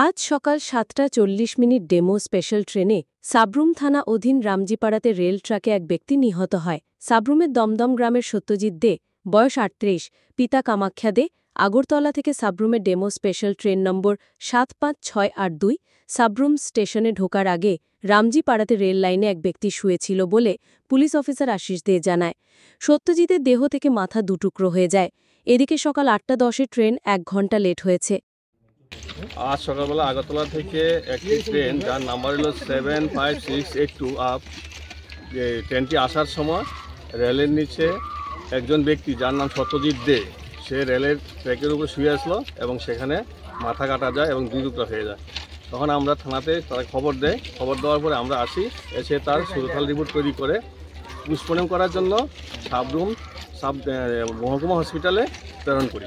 আজ সকাল ৭টা ৪০ ডেমো স্পেশাল ট্রেনে সাব্রুম থানা অধীন রামজিপাড়াতে রেল ট্রাকে এক ব্যক্তি নিহত হয়। সাব্রুমের দমদম গ্রামের সত্যজিৎ দে, বয়স ৩৮, পিতা কামাখ্যা দে, আগরতলা থেকে সাব্রুমের demo special train number ৭৫৬৮২ Sabroom স্টেশনে ঢোকার আগে রামজিপাড়াতে রেল লাইনে এক ব্যক্তি শুয়েছিল বলে পুলিশ অফিসার আশিস দে জানায়। সত্যজিতের দেহ থেকে মাথা দুটুকরো হয়ে যায়। এদিকে সকাল ৮টা ১০-এ ট্রেন ১ ঘণ্টা লেট হয়েছে। আজ সকালবেলা আগরতলা থেকে একটি ট্রেন যার নাম্বার হলো 75682 আপ, যে ট্রেনটি আসার সময় রেলের নিচে একজন ব্যক্তি যার নাম সত্যজিৎ দে, সে রেলের ট্র্যাকের উপর শুয়ে আসলো এবং সেখানে মাথা কাটা যায় এবং দুই টুকরা হয়ে যায়। তখন আমরা থানাতে তারা খবর দেয়। খবর দেওয়ার পরে আমরা আসি, এসে তার সুরতাল রিপোর্ট তৈরি করে পোস্টমর্টম করার জন্য সাব্রুম মহকুমা হসপিটালে প্রেরণ করি।